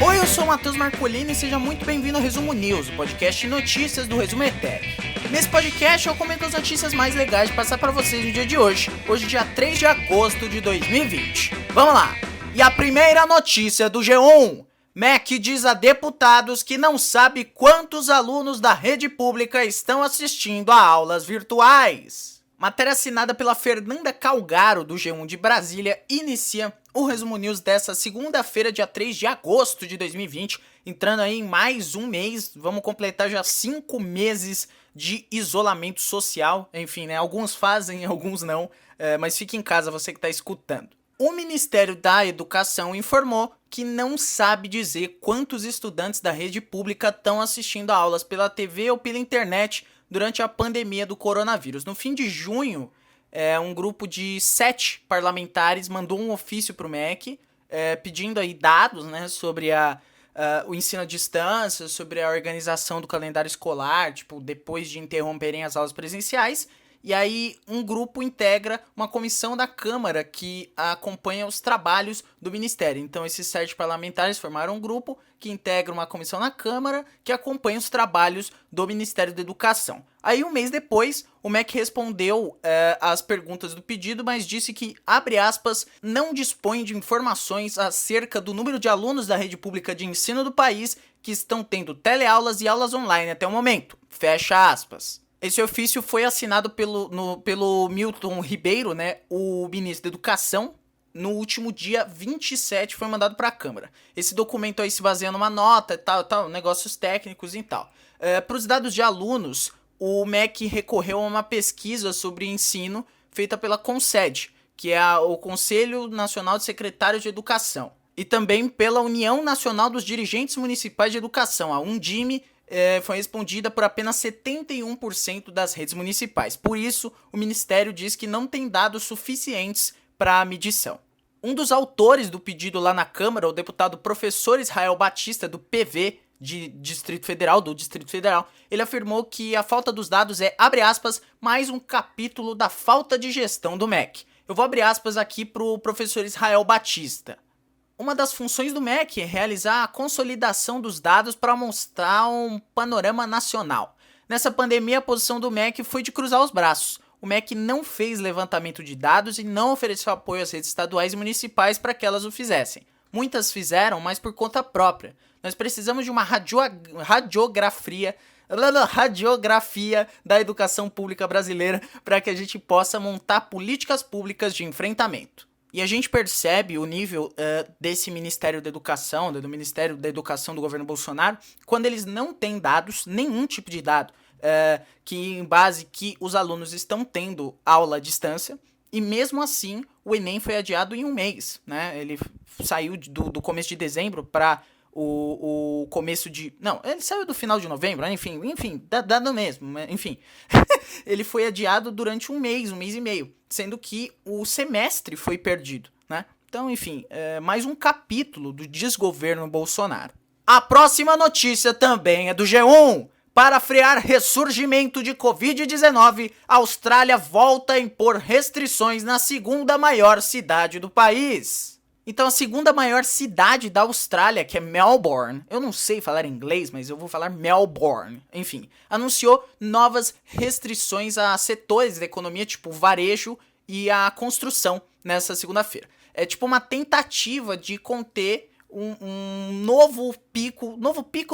Oi, eu sou o Matheus Marcolini e seja muito bem-vindo ao Resumo News, o podcast de notícias do Resumo ETEC. Nesse podcast eu comento as notícias mais legais de passar para vocês no dia de hoje, dia 3 de agosto de 2020. Vamos lá! E a primeira notícia do G1. MEC diz a deputados que não sabe quantos alunos da rede pública estão assistindo a aulas virtuais. Matéria assinada pela Fernanda Calgaro, do G1 de Brasília, inicia o Resumo News dessa segunda-feira, dia 3 de agosto de 2020, entrando aí em mais um mês, vamos completar já 5 meses de isolamento social, enfim, né, alguns fazem, alguns não, mas fique em casa você que está escutando. O Ministério da Educação informou que não sabe dizer quantos estudantes da rede pública estão assistindo a aulas pela TV ou pela internet durante a pandemia do coronavírus. No fim de junho, um grupo de 7 parlamentares mandou um ofício para o MEC pedindo aí dados, né, sobre o ensino à distância, sobre a organização do calendário escolar, tipo, depois de interromperem as aulas presenciais. E aí um grupo integra uma comissão da Câmara que acompanha os trabalhos do Ministério. Então esses 7 parlamentares formaram um grupo que integra uma comissão na Câmara que acompanha os trabalhos do Ministério da Educação. Aí um mês depois o MEC respondeu às perguntas do pedido, mas disse que, abre aspas, não dispõe de informações acerca do número de alunos da rede pública de ensino do país que estão tendo teleaulas e aulas online até o momento. Fecha aspas. Esse ofício foi assinado pelo Milton Ribeiro, né, o ministro da Educação. No último dia 27 foi mandado para a Câmara. Esse documento aí se baseia numa nota e tal, negócios técnicos e tal. Para os dados de alunos, o MEC recorreu a uma pesquisa sobre ensino feita pela CONSED, que é o Conselho Nacional de Secretários de Educação, e também pela União Nacional dos Dirigentes Municipais de Educação, a Undime. Foi respondida por apenas 71% das redes municipais. Por isso, o Ministério diz que não tem dados suficientes para a medição. Um dos autores do pedido lá na Câmara, o deputado professor Israel Batista, do PV do Distrito Federal, ele afirmou que a falta dos dados é, abre aspas, mais um capítulo da falta de gestão do MEC. Eu vou abrir aspas aqui para o professor Israel Batista. Uma das funções do MEC é realizar a consolidação dos dados para mostrar um panorama nacional. Nessa pandemia, a posição do MEC foi de cruzar os braços. O MEC não fez levantamento de dados e não ofereceu apoio às redes estaduais e municipais para que elas o fizessem. Muitas fizeram, mas por conta própria. Nós precisamos de uma radiografia da educação pública brasileira para que a gente possa montar políticas públicas de enfrentamento. E a gente percebe o nível desse Ministério da Educação, do Ministério da Educação do governo Bolsonaro, quando eles não têm dados, nenhum tipo de dado, que em base que os alunos estão tendo aula à distância, e mesmo assim o Enem foi adiado em um mês, né? Ele saiu do começo de dezembro para o começo de... Não, ele saiu do final de novembro, enfim, dá no mesmo, enfim. Ele foi adiado durante um mês e meio, sendo que o semestre foi perdido, né? Então, enfim, mais um capítulo do desgoverno Bolsonaro. A próxima notícia também é do G1. Para frear ressurgimento de Covid-19, a Austrália volta a impor restrições na segunda maior cidade do país. Então a segunda maior cidade da Austrália, que é Melbourne, eu não sei falar inglês, mas eu vou falar Melbourne, enfim, anunciou novas restrições a setores da economia, tipo varejo e a construção, nessa segunda-feira. É tipo uma tentativa de conter um novo pico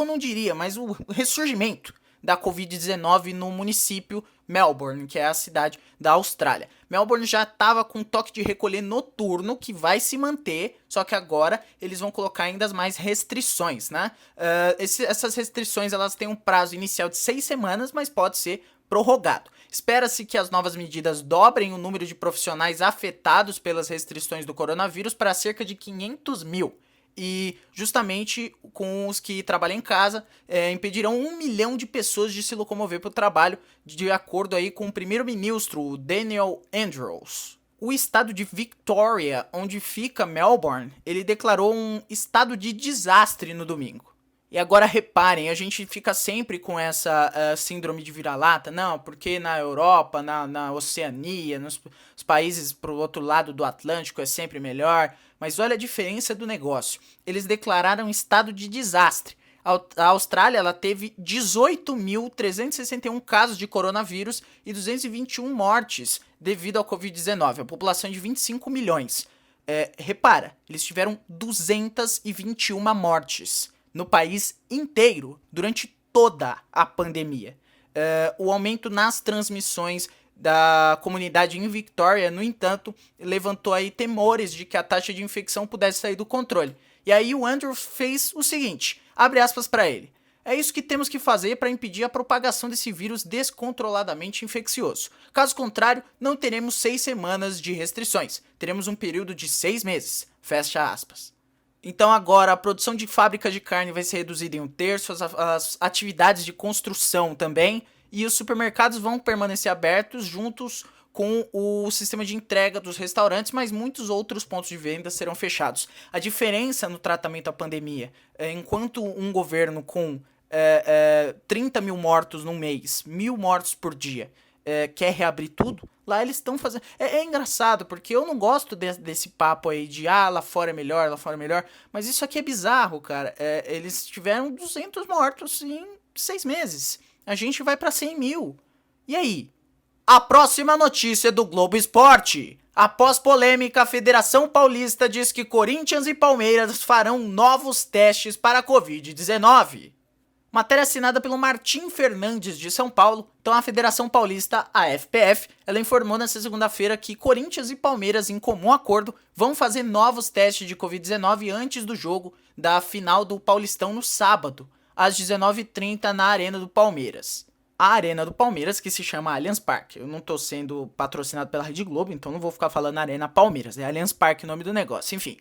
eu não diria, mas o ressurgimento da Covid-19 no município Melbourne, que é a cidade da Austrália. Melbourne já estava com toque de recolher noturno, que vai se manter, só que agora eles vão colocar ainda mais restrições, né? Essas restrições elas têm um prazo inicial de 6 semanas, mas pode ser prorrogado. Espera-se que as novas medidas dobrem o número de profissionais afetados pelas restrições do coronavírus para cerca de 500 mil. E justamente com os que trabalham em casa, impedirão 1 milhão de pessoas de se locomover para o trabalho, de acordo aí com o primeiro-ministro Daniel Andrews. O estado de Victoria, onde fica Melbourne, ele declarou um estado de desastre no domingo. E agora reparem, a gente fica sempre com essa síndrome de vira-lata, não, porque na Europa, na Oceania, nos países pro outro lado do Atlântico é sempre melhor, mas olha a diferença do negócio. Eles declararam estado de desastre. A Austrália ela teve 18.361 casos de coronavírus e 221 mortes devido ao Covid-19, a população de 25 milhões. Repara, eles tiveram 221 mortes no país inteiro durante toda a pandemia. O aumento nas transmissões da comunidade em Victoria, no entanto, levantou aí temores de que a taxa de infecção pudesse sair do controle. E aí o Andrew fez o seguinte, abre aspas para ele: é isso que temos que fazer para impedir a propagação desse vírus descontroladamente infeccioso. Caso contrário, não teremos 6 semanas de restrições, teremos um período de 6 meses. Fecha aspas. Então agora a produção de fábricas de carne vai ser reduzida em 1/3, as atividades de construção também, e os supermercados vão permanecer abertos juntos com o sistema de entrega dos restaurantes, mas muitos outros pontos de venda serão fechados. A diferença no tratamento à pandemia, enquanto um governo com 30 mil mortos no mês, 1.000 mortos por dia, quer reabrir tudo, lá eles estão fazendo... É engraçado, porque eu não gosto desse papo aí de lá fora é melhor, lá fora é melhor, mas isso aqui é bizarro, cara. Eles tiveram 200 mortos em 6 meses. A gente vai pra 100 mil. E aí? A próxima notícia do Globo Esporte. Após polêmica, a Federação Paulista diz que Corinthians e Palmeiras farão novos testes para a Covid-19. Matéria assinada pelo Martim Fernandes de São Paulo. Então a Federação Paulista, a FPF, ela informou nesta segunda-feira que Corinthians e Palmeiras, em comum acordo, vão fazer novos testes de Covid-19 antes do jogo da final do Paulistão no sábado, às 19h30 na Arena do Palmeiras. A Arena do Palmeiras, que se chama Allianz Parque. Eu não tô sendo patrocinado pela Rede Globo, então não vou ficar falando Arena Palmeiras. É Allianz Parque o nome do negócio. Enfim,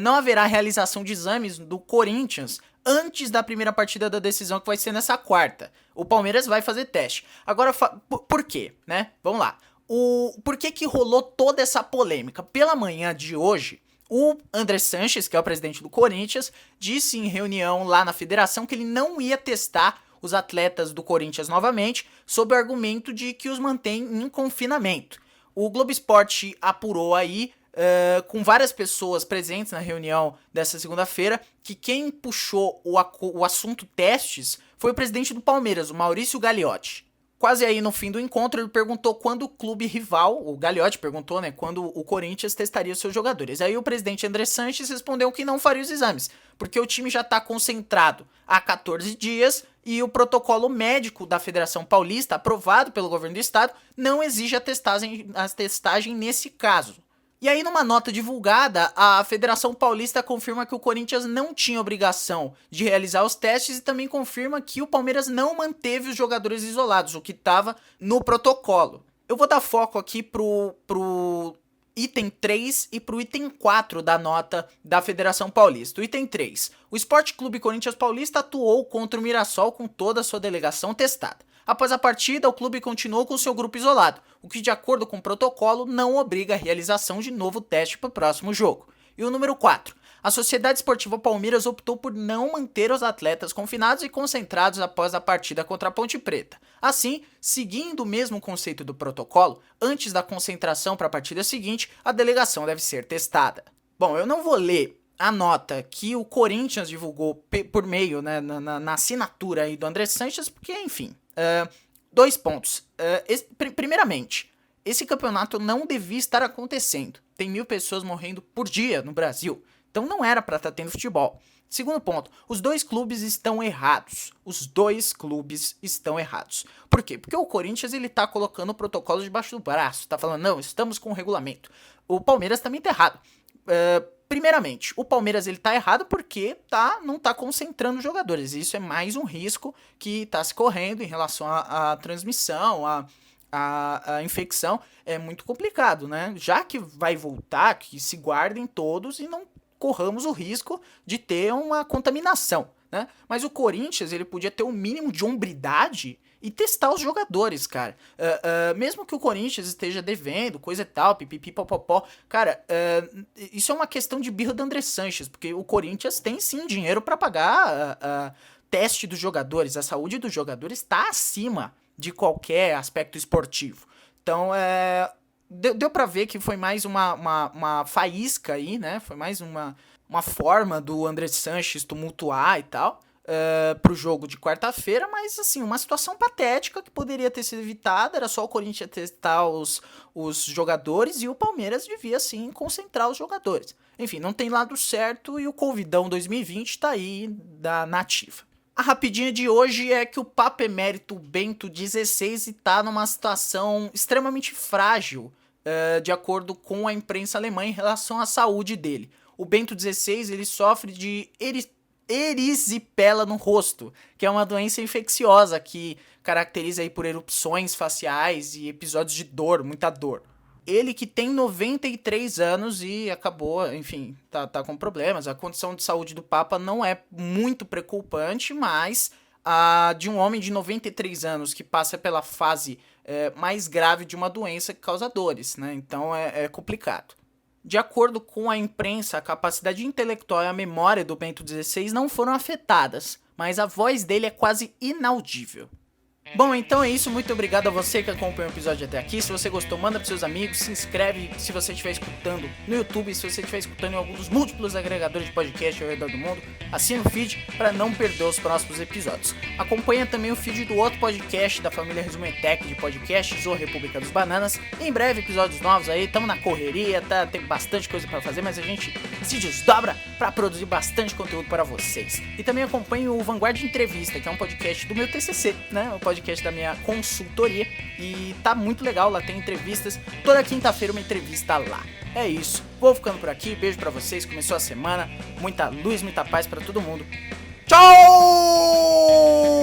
não haverá realização de exames do Corinthians antes da primeira partida da decisão, que vai ser nessa quarta. O Palmeiras vai fazer teste. Agora, por quê, né? Vamos lá. Por que rolou toda essa polêmica? Pela manhã de hoje, o André Sanches, que é o presidente do Corinthians, disse em reunião lá na federação que ele não ia testar os atletas do Corinthians novamente, sob o argumento de que os mantém em confinamento. O Globo Esporte apurou aí, com várias pessoas presentes na reunião dessa segunda-feira, que quem puxou o assunto testes foi o presidente do Palmeiras, o Maurício Gagliotti. Quase aí no fim do encontro, ele perguntou quando o clube rival, o Gagliotti perguntou, né, quando o Corinthians testaria os seus jogadores. Aí o presidente André Sanches respondeu que não faria os exames, porque o time já está concentrado há 14 dias e o protocolo médico da Federação Paulista, aprovado pelo governo do estado, não exige a testagem nesse caso. E aí, numa nota divulgada, a Federação Paulista confirma que o Corinthians não tinha obrigação de realizar os testes e também confirma que o Palmeiras não manteve os jogadores isolados, o que estava no protocolo. Eu vou dar foco aqui pro item 3 e pro item 4 da nota da Federação Paulista. O item 3. O Esporte Clube Corinthians Paulista atuou contra o Mirassol com toda a sua delegação testada. Após a partida, o clube continuou com seu grupo isolado, o que, de acordo com o protocolo, não obriga a realização de novo teste para o próximo jogo. E o número 4. A Sociedade Esportiva Palmeiras optou por não manter os atletas confinados e concentrados após a partida contra a Ponte Preta. Assim, seguindo o mesmo conceito do protocolo, antes da concentração para a partida seguinte, a delegação deve ser testada. Bom, eu não vou ler a nota que o Corinthians divulgou por meio, né, na assinatura aí do André Sanches, porque, enfim... 2 pontos. Primeiramente, esse campeonato não devia estar acontecendo. Tem 1.000 pessoas morrendo por dia no Brasil. Então não era para estar tendo futebol. Segundo ponto, os 2 clubes estão errados. Os 2 clubes estão errados. Por quê? Porque o Corinthians ele tá colocando o protocolo debaixo do braço. Tá falando, não, estamos com o regulamento. O Palmeiras também tá errado. Primeiramente, o Palmeiras ele tá errado porque não tá concentrando jogadores. Isso é mais um risco que tá se correndo em relação à transmissão, à infecção. É muito complicado, né? Já que vai voltar, que se guardem todos e não corramos o risco de ter uma contaminação, né? Mas o Corinthians ele podia ter um mínimo de hombridade e testar os jogadores, cara. Mesmo que o Corinthians esteja devendo, coisa e tal, pipipi, popopó, cara, isso é uma questão de birra do André Sanches, porque o Corinthians tem sim dinheiro pra pagar teste dos jogadores, a saúde dos jogadores tá acima de qualquer aspecto esportivo. Então, deu pra ver que foi mais uma faísca aí, né? Foi mais uma forma do André Sanches tumultuar e tal, pro jogo de quarta-feira, mas assim, uma situação patética que poderia ter sido evitada, era só o Corinthians testar os jogadores e o Palmeiras devia sim concentrar os jogadores. Enfim, não tem lado certo e o Covidão 2020 tá aí da nativa. A rapidinha de hoje é que o Papa Emérito Bento XVI tá numa situação extremamente frágil, de acordo com a imprensa alemã em relação à saúde dele. O Bento XVI ele sofre de erisipela no rosto, que é uma doença infecciosa que caracteriza aí por erupções faciais e episódios de dor, muita dor. Ele que tem 93 anos e acabou, enfim, tá com problemas. A condição de saúde do Papa não é muito preocupante, mas a de um homem de 93 anos que passa pela fase mais grave de uma doença que causa dores, né? Então é complicado. De acordo com a imprensa, a capacidade intelectual e a memória do Bento XVI não foram afetadas, mas a voz dele é quase inaudível. Bom, então é isso, muito obrigado a você que acompanhou o episódio até aqui. Se você gostou, manda pros seus amigos, se inscreve se você estiver escutando no YouTube, se você estiver escutando em algum dos múltiplos agregadores de podcast ao redor do mundo, assina o feed para não perder os próximos episódios. Acompanha também o feed do outro podcast da família Resumo ETEC de podcasts, o República dos Bananas. Em breve, episódios novos aí, estamos na correria, tem bastante coisa para fazer, mas a gente se desdobra para produzir bastante conteúdo para vocês. E também acompanhe o Vanguard Entrevista, que é um podcast do meu TCC, né, o podcast da minha consultoria, e tá muito legal, lá tem entrevistas, toda quinta-feira uma entrevista lá. É isso, vou ficando por aqui, beijo pra vocês, começou a semana, muita luz, muita paz pra todo mundo. Tchau!